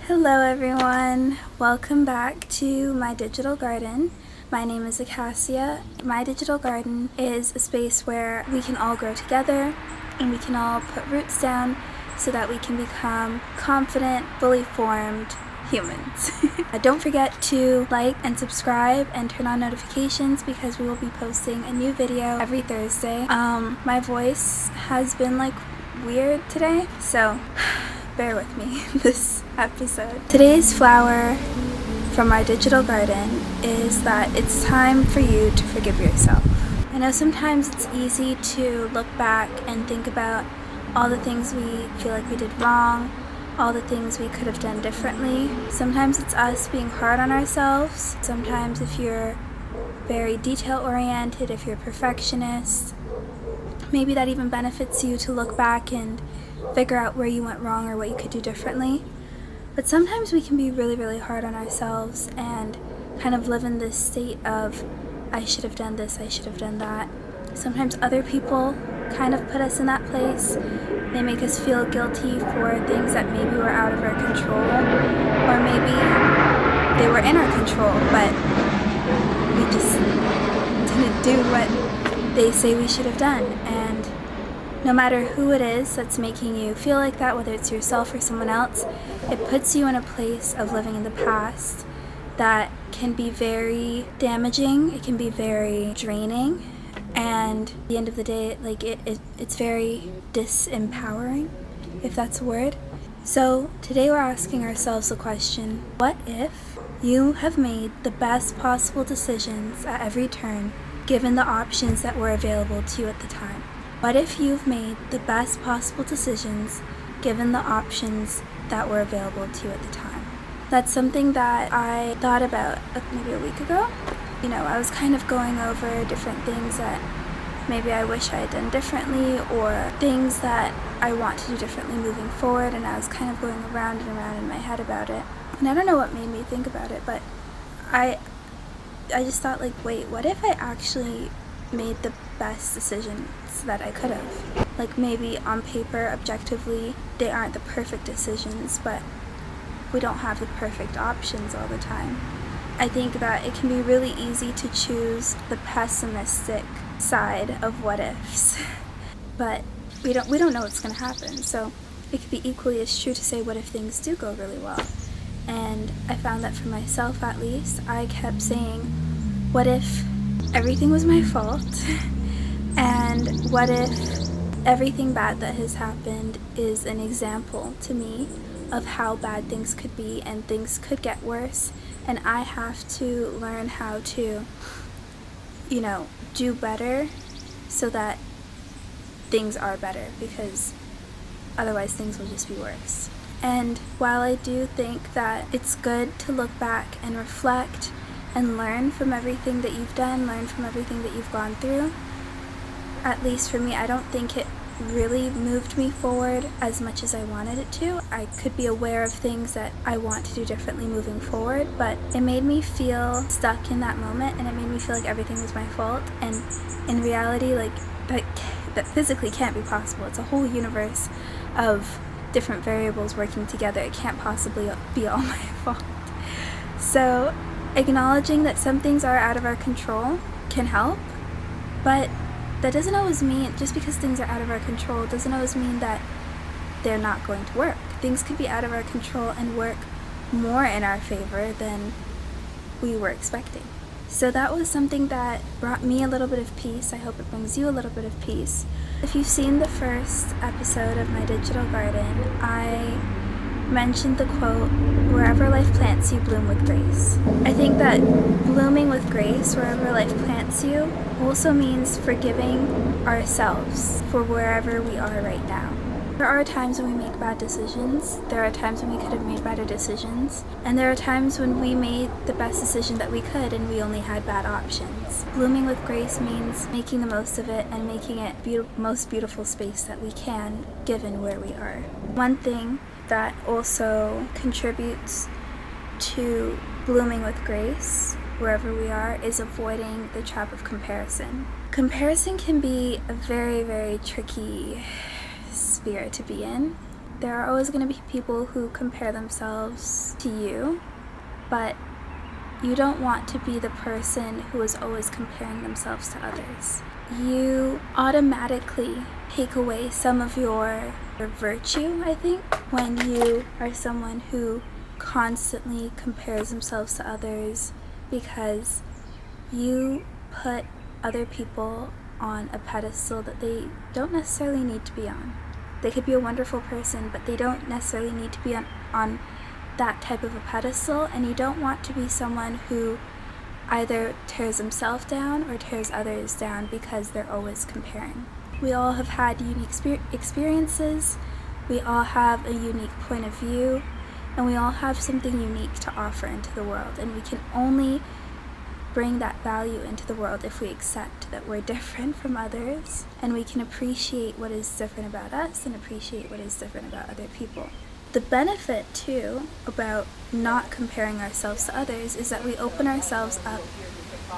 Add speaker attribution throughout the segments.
Speaker 1: Hello everyone, welcome back to my digital garden. My name is Acacia. My digital garden is a space where we can all grow together and we can all put roots down so that we can become confident, fully formed humans. Don't forget to like and subscribe and turn on notifications because we will be posting a new video every Thursday. My voice has been weird today, so bear with me this episode. Today's flower from our digital garden is that it's time for you to forgive yourself. I know sometimes it's easy to look back and think about all the things we feel like we did wrong, all the things we could have done differently. Sometimes it's us being hard on ourselves. Sometimes if you're very detail-oriented, if you're a perfectionist, maybe that even benefits you to look back and figure out where you went wrong or what you could do differently. But sometimes we can be really, really hard on ourselves and kind of live in this state of, I should have done this, I should have done that. Sometimes other people kind of put us in that place. They make us feel guilty for things that maybe were out of our control, or maybe they were in our control, but we just didn't do what they say we should have done. And no matter who it is that's making you feel like that, whether it's yourself or someone else, it puts you in a place of living in the past that can be very damaging, it can be very draining, and at the end of the day, it's very disempowering, if that's a word. So today we're asking ourselves the question, what if you have made the best possible decisions at every turn, given the options that were available to you at the time? What if you've made the best possible decisions given the options that were available to you at the time? That's something that I thought about maybe a week ago. I was kind of going over different things that maybe I wish I had done differently, or things that I want to do differently moving forward, and I was kind of going around and around in my head about it. And I don't know what made me think about it, but I just thought, wait, what if I actually made the best decisions that I could have? Maybe on paper, objectively, they aren't the perfect decisions, but we don't have the perfect options all the time. I think that it can be really easy to choose the pessimistic side of what ifs, but we don't know what's going to happen. So it could be equally as true to say, what if things do go really well? And I found that for myself, at least, I kept saying, what if everything was my fault? And what if everything bad that has happened is an example to me of how bad things could be, and things could get worse, and I have to learn how to, do better so that things are better, because otherwise things will just be worse. And while I do think that it's good to look back and reflect and learn from everything that you've done, learn from everything that you've gone through, at least for me, I don't think it really moved me forward as much as I wanted it to. I could be aware of things that I want to do differently moving forward, but it made me feel stuck in that moment, and it made me feel like everything was my fault. And in reality, that physically can't be possible. It's a whole universe of different variables working together. It can't possibly be all my fault. So acknowledging that some things are out of our control can help, but that doesn't always mean, just because things are out of our control, doesn't always mean that they're not going to work. Things could be out of our control and work more in our favor than we were expecting. So that was something that brought me a little bit of peace. I hope it brings you a little bit of peace. If you've seen the first episode of my digital garden, I mentioned the quote, "Wherever life plants you, bloom with grace." I think that blooming with grace, wherever life plants you, also means forgiving ourselves for wherever we are right now. There are times when we make bad decisions, there are times when we could have made better decisions, and there are times when we made the best decision that we could and we only had bad options. Blooming with grace means making the most of it and making it most beautiful space that we can, given where we are. One thing that also contributes to blooming with grace wherever we are is avoiding the trap of comparison. Comparison can be a very, very tricky sphere to be in. There are always going to be people who compare themselves to you, but you don't want to be the person who is always comparing themselves to others. You automatically take away some of your virtue, I think, when you are someone who constantly compares themselves to others, because you put other people on a pedestal that they don't necessarily need to be on. They could be a wonderful person, but they don't necessarily need to be on that type of a pedestal, and you don't want to be someone who either tears himself down or tears others down because they're always comparing. We all have had unique experiences, we all have a unique point of view, and we all have something unique to offer into the world, and we can only bring that value into the world if we accept that we're different from others, and we can appreciate what is different about us and appreciate what is different about other people. The benefit, too, about not comparing ourselves to others is that we open ourselves up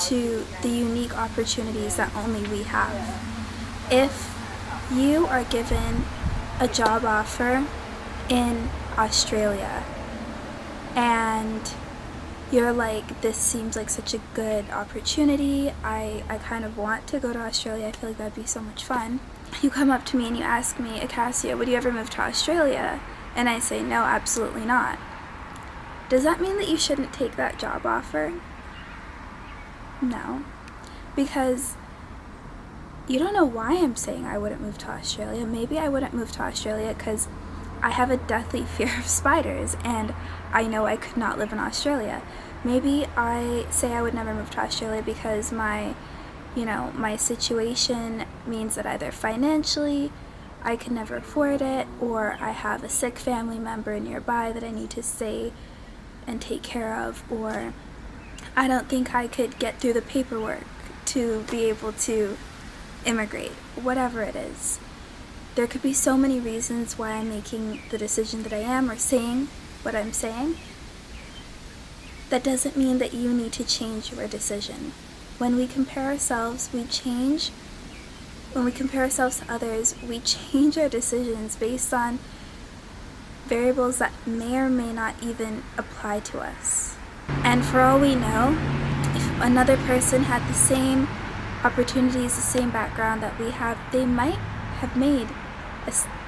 Speaker 1: to the unique opportunities that only we have. If you are given a job offer in Australia and you're like, this seems like such a good opportunity, I kind of want to go to Australia, I feel like that'd be so much fun. You come up to me and you ask me, Acacia, would you ever move to Australia? And I say, no, absolutely not. Does that mean that you shouldn't take that job offer? No. Because you don't know why I'm saying I wouldn't move to Australia. Maybe I wouldn't move to Australia because I have a deathly fear of spiders, and I know I could not live in Australia. Maybe I say I would never move to Australia because my situation means that either financially I can never afford it, or I have a sick family member nearby that I need to stay and take care of, or I don't think I could get through the paperwork to be able to immigrate, whatever it is. There could be so many reasons why I'm making the decision that I am or saying what I'm saying. That doesn't mean that you need to change your decision. When we compare ourselves, we change. When we compare ourselves to others, we change our decisions based on variables that may or may not even apply to us. And for all we know, if another person had the same opportunities, the same background that we have, they might have made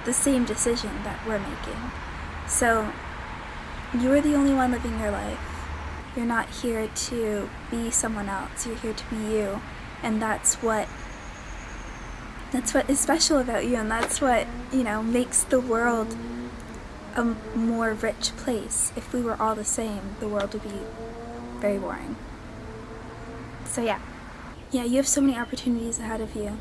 Speaker 1: the same decision that we're making. So you are the only one living your life. You're not here to be someone else. You're here to be you. And that's what is special about you, and that's what, makes the world a more rich place. If we were all the same, the world would be very boring. So yeah, you have so many opportunities ahead of you.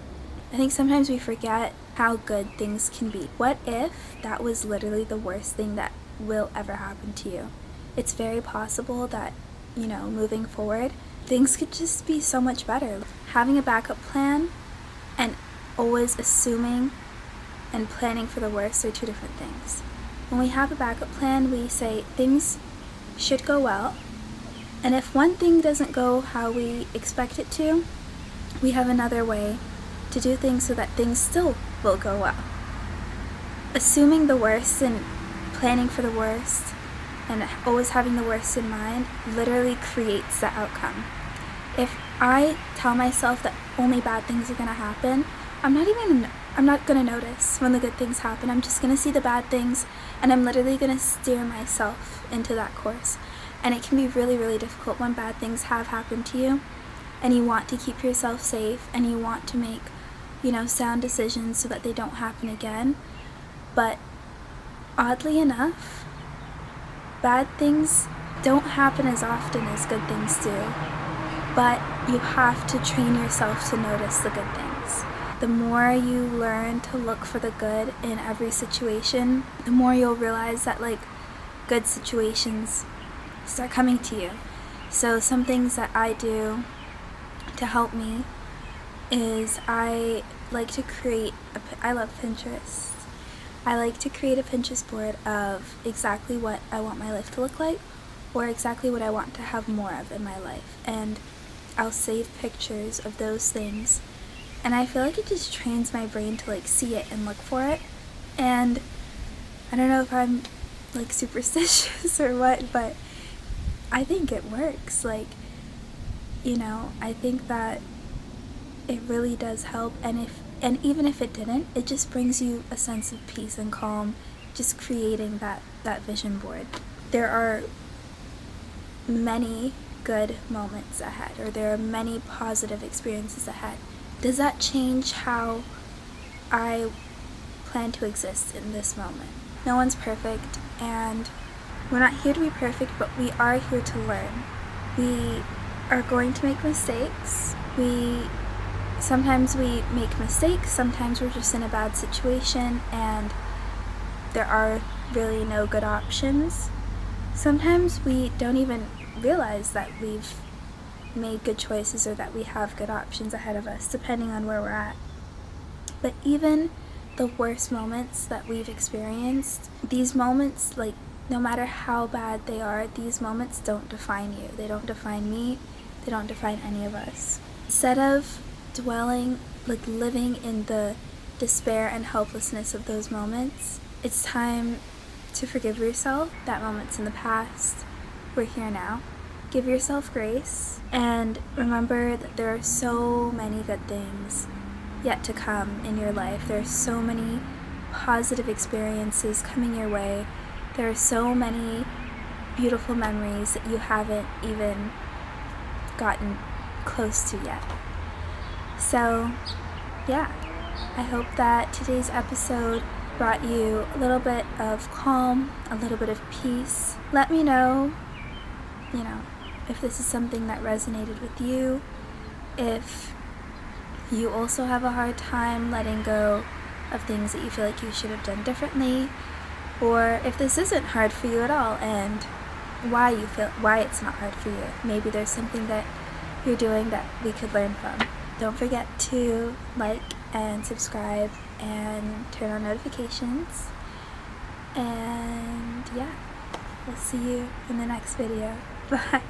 Speaker 1: I think sometimes we forget how good things can be. What if that was literally the worst thing that will ever happen to you? It's very possible that, moving forward, things could just be so much better. Having a backup plan and always assuming and planning for the worst are two different things. When we have a backup plan, we say things should go well, and if one thing doesn't go how we expect it to, we have another way to do things so that things still will go well. Assuming the worst and planning for the worst and always having the worst in mind literally creates the outcome. If I tell myself that only bad things are going to happen, I'm not going to notice when the good things happen. I'm just going to see the bad things, and I'm literally going to steer myself into that course. And it can be really, really difficult when bad things have happened to you, and you want to keep yourself safe, and you want to make, sound decisions so that they don't happen again. But oddly enough, bad things don't happen as often as good things do. But you have to train yourself to notice the good things. The more you learn to look for the good in every situation, the more you'll realize that good situations start coming to you. So some things that I do to help me is I like to create I love Pinterest. I like to create a Pinterest board of exactly what I want my life to look like, or exactly what I want to have more of in my life. And I'll save pictures of those things, and I feel like it just trains my brain to see it and look for it. And I don't know if I'm like superstitious or what, but I think it works. Like, I think that it really does help, and even if it didn't, it just brings you a sense of peace and calm, just creating that vision board. There are many good moments ahead, or there are many positive experiences ahead. Does that change how I plan to exist in this moment? No one's perfect, and we're not here to be perfect, but we are here to learn. We are going to make mistakes. Sometimes we make mistakes, sometimes we're just in a bad situation and there are really no good options. Sometimes we don't even realize that we've made good choices or that we have good options ahead of us, depending on where we're at. But even the worst moments that we've experienced, these moments, like, no matter how bad they are, these moments don't define you. They don't define me. They don't define any of us. Instead of dwelling, like living in the despair and helplessness of those moments, it's time to forgive yourself. That moment's in the past. We're here now. Give yourself grace and remember that there are so many good things yet to come in your life. There are so many positive experiences coming your way. There are so many beautiful memories that you haven't even gotten close to yet. So, yeah, I hope that today's episode brought you a little bit of calm, a little bit of peace. Let me know, if this is something that resonated with you, if you also have a hard time letting go of things that you feel like you should have done differently, or if this isn't hard for you at all and why it's not hard for you. Maybe there's something that you're doing that we could learn from. Don't forget to like and subscribe and turn on notifications. And yeah, we'll see you in the next video. Bye.